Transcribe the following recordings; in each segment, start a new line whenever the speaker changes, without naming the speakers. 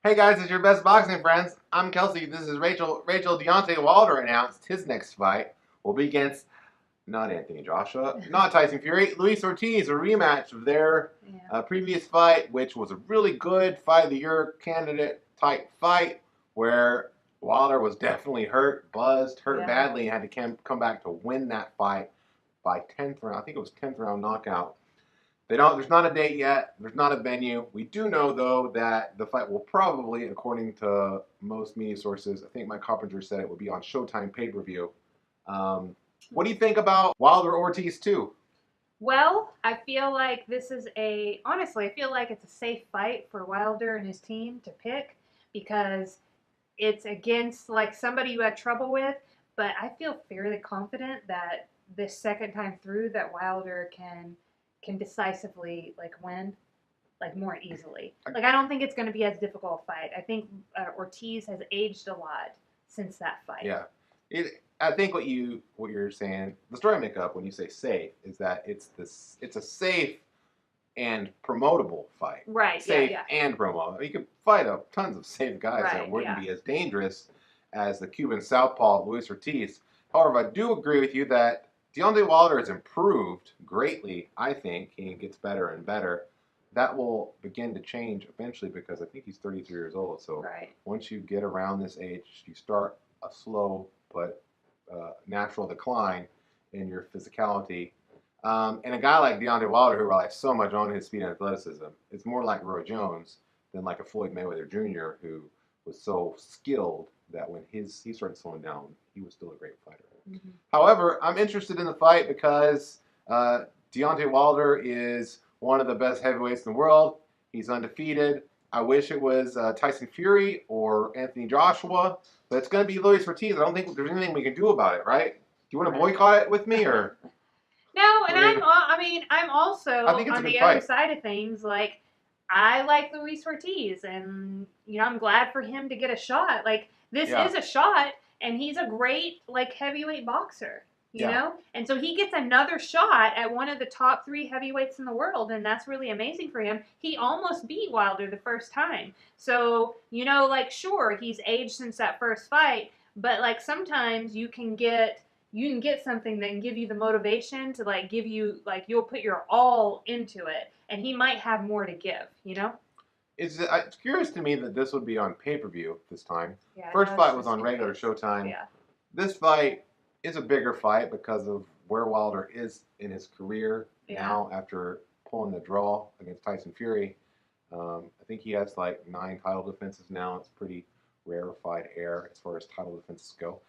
Hey guys, it's your best boxing friends. I'm Kelsey. This is Rachel. Deontay Wilder announced his next fight will be against not Anthony Joshua, not Tyson Fury, Luis Ortiz, a rematch of their previous fight, which was a really good fight of the year candidate type fight where Wilder was definitely hurt, buzzed, hurt badly, and had to come back to win that fight by 10th round. I think it was 10th round knockout. There's not a date yet. There's not a venue. We do know, though, that the fight will probably, according to most media sources, I think Mike Coppinger said it would be on Showtime PPV. What do you think about Wilder Ortiz 2?
Well, I feel like honestly, I feel like it's a safe fight for Wilder and his team to pick because it's against like somebody you had trouble with, but I feel fairly confident that this second time through that Wilder can decisively win more easily. I don't think it's going to be as difficult a fight. I think Ortiz has aged a lot since that fight.
Yeah, I think what you're saying, the story I make up when you say safe is that it's a safe and promotable fight.
Right.
Safe and promotable. You could fight tons of safe guys that wouldn't be as dangerous as the Cuban southpaw Luis Ortiz. However, I do agree with you that Deontay Wilder has improved greatly, I think. He gets better and better. That will begin to change eventually because I think he's 33 years old. So once you get around this age, you start a slow but natural decline in your physicality. And a guy like Deontay Wilder, who relies so much on his speed and athleticism, it's more like Roy Jones than like a Floyd Mayweather Jr., who was so skilled that when he started slowing down, he was still a great fighter. Mm-hmm. However, I'm interested in the fight because Deontay Wilder is one of the best heavyweights in the world. He's undefeated. I wish it was Tyson Fury or Anthony Joshua, but it's going to be Luis Ortiz. I don't think there's anything we can do about it, right? Do you want to boycott it with me, or?
No, and I'm also on the other side of things. Like, I like Luis Ortiz, and I'm glad for him to get a shot. Like, this is a shot, and he's a great heavyweight boxer. You know? And so he gets another shot at one of the top 3 heavyweights in the world, and that's really amazing for him. He almost beat Wilder the first time. So, sure, he's aged since that first fight, but sometimes you can get something that can give you the motivation to give you you'll put your all into it, and he might have more to give,
It's curious to me that this would be on pay-per-view this time.
Yeah,
first fight was on regular Showtime.
Yeah.
This fight is a bigger fight because of where Wilder is in his career now after pulling the draw against Tyson Fury. I think he has 9 title defenses now. It's pretty rarefied air as far as title defenses go.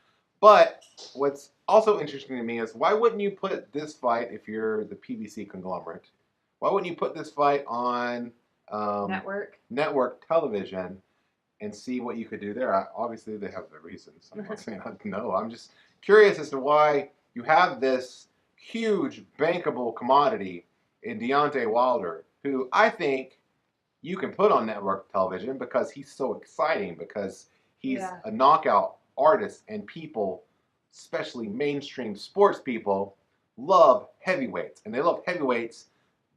But what's also interesting to me is why wouldn't you put this fight, if you're the PBC conglomerate, why wouldn't you put this fight on network television and see what you could do there? Obviously, they have their reasons. I'm not saying I know. I'm just curious as to why you have this huge bankable commodity in Deontay Wilder, who I think you can put on network television because he's so exciting, because he's a knockout artist, and people, especially mainstream sports people, love heavyweights. And they love heavyweights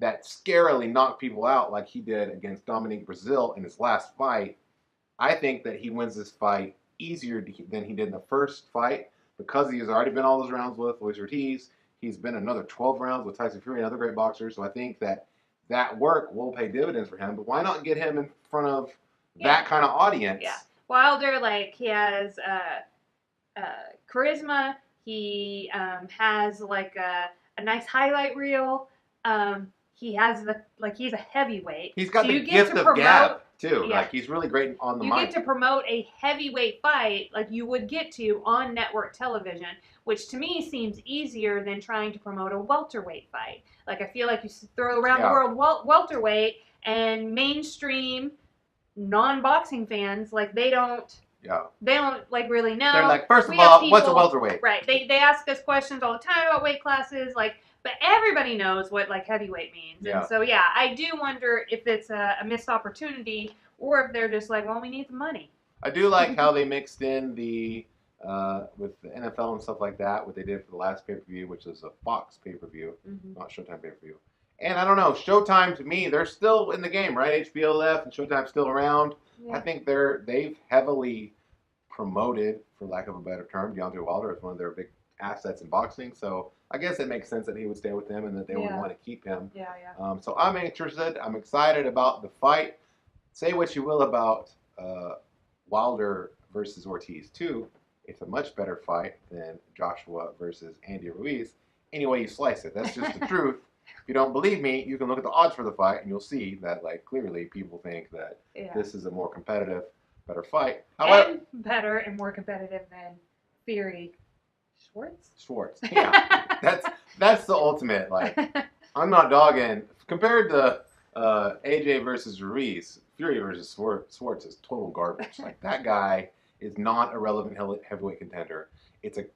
that scarily knock people out like he did against Dominique Brazil in his last fight. I think that he wins this fight easier than he did in the first fight because he has already been all those rounds with Luis Ortiz. He's been another 12 rounds with Tyson Fury, another great boxer. So I think that work will pay dividends for him. But why not get him in front of that kind of audience?
Yeah. Wilder, he has charisma. He has a nice highlight reel. He has he's a heavyweight.
He's got the gift of gab too. Yeah. He's really great on the mic.
You get to promote a heavyweight fight like you would get to on network television, which to me seems easier than trying to promote a welterweight fight. I feel like you throw around the world welterweight, and mainstream non-boxing fans they don't really know.
They're like, first of all, what's a welterweight?
Right. They ask us questions all the time about weight classes, but everybody knows what heavyweight means. Yeah. And so I do wonder if it's a missed opportunity, or if they're just well, we need the money.
I do like how they mixed in with the NFL and stuff like that, what they did for the last pay-per-view, which is a Fox pay-per-view, not Showtime pay-per-view. And I don't know, Showtime, to me, they're still in the game, right? HBO left and Showtime's still around. I think they've heavily promoted, for lack of a better term, Deontay Wilder as one of their big assets in boxing. So I guess it makes sense that he would stay with them and that they would want to keep him. So I'm interested. I'm excited about the fight. Say what you will about Wilder versus Ortiz too. It's a much better fight than Joshua versus Andy Ruiz. Any way you slice it, that's just the truth. If you don't believe me, you can look at the odds for the fight, and you'll see that, like, clearly people think that this is a more competitive, better fight.
However, and better and more competitive than Fury. Schwartz.
Yeah, that's the ultimate. Like, I'm not dogging. Compared to AJ versus Ruiz, Fury versus Schwartz is total garbage. Like, that guy is not a relevant heavyweight contender.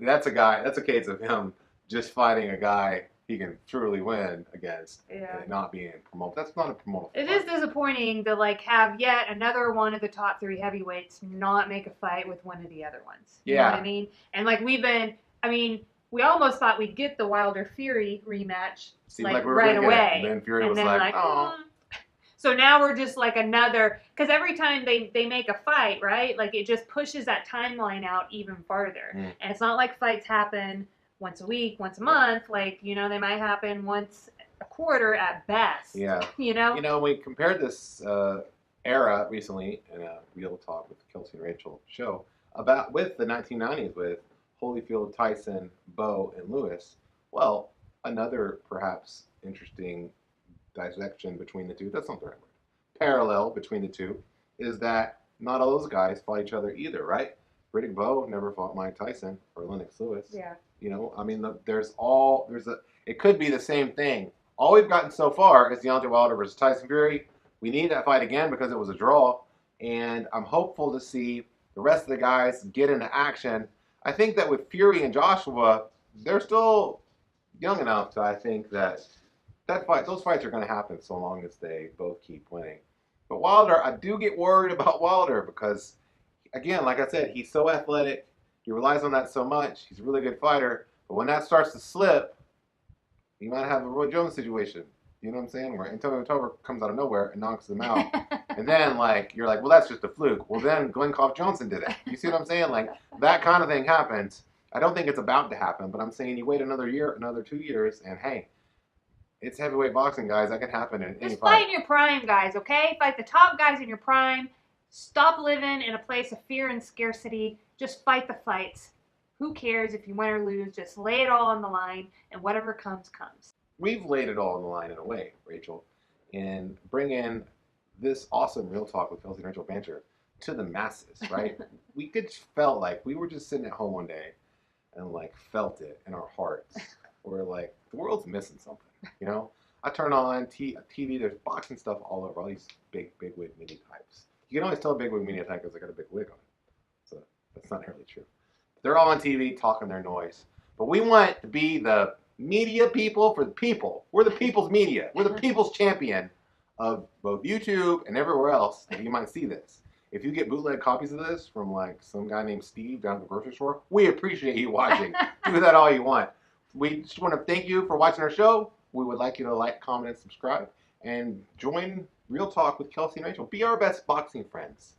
That's a case of him just fighting a guy he can truly win against and not being promoted. That's not a promoted fight.
It is disappointing to, like, have yet another one of the top 3 heavyweights not make a fight with one of the other ones. You know what I mean? And, like, we almost thought we'd get the Wilder-Fury rematch right away.
And then Fury was like, oh.
So now we're just like another, because every time they make a fight, right, like, it just pushes that timeline out even farther. And it's not like fights happen once a week, once a month. Like, you know, they might happen once a quarter at best.
Yeah.
You know?
You know, we compared this era recently in a Real Talk with Kelsey and Rachel show with the 1990s with Holyfield, Tyson, Bo, and Lewis. Well, another perhaps interesting dissection between the two, that's not the right word, parallel between the two, is that not all those guys fought each other either, right? Riddick Bowe never fought Mike Tyson or Lennox Lewis.
Yeah.
You know, I mean, it could be the same thing. All we've gotten so far is Deontay Wilder versus Tyson Fury. We need that fight again because it was a draw, and I'm hopeful to see the rest of the guys get into action. I think that with Fury and Joshua, they're still young enough to, I think, those fights are going to happen so long as they both keep winning. But Wilder, I do get worried about Wilder because, again, like I said, he's so athletic. He relies on that so much. He's a really good fighter. But when that starts to slip, you might have a Roy Jones situation. You know what I'm saying? Where Antonio Tarver comes out of nowhere and knocks him out. And then, like, you're like, well, that's just a fluke. Well, then Glenn Johnson did it. You see what I'm saying? Like, that kind of thing happens. I don't think it's about to happen, but I'm saying you wait another year, another 2 years, and hey, it's heavyweight boxing, guys. That can happen in any fight.
Just fight in your prime, guys, okay? Fight the top guys in your prime. Stop living in a place of fear and scarcity. Just fight the fights. Who cares if you win or lose? Just lay it all on the line, and whatever comes, comes.
We've laid it all on the line in a way, Rachel, and bring in this awesome Real Talk with Kelsey and Rachel banter to the masses, right? We felt like we were just sitting at home one day and, like, felt it in our hearts. We're like, the world's missing something, you know? I turn on TV, there's boxing stuff all over, all these big wig media types. You can always tell a big wig media type because they got a big wig on. So that's not really true. They're all on TV talking their noise. But we want to be the media people for the people. We're the people's media. We're the people's champion of both YouTube and everywhere else that you might see this. If you get bootleg copies of this from, like, some guy named Steve down at the grocery store, we appreciate you watching. Do that all you want. We just want to thank you for watching our show. We would like you to like, comment, and subscribe. And join Real Talk with Kelsey and Rachel. Be our best boxing friends.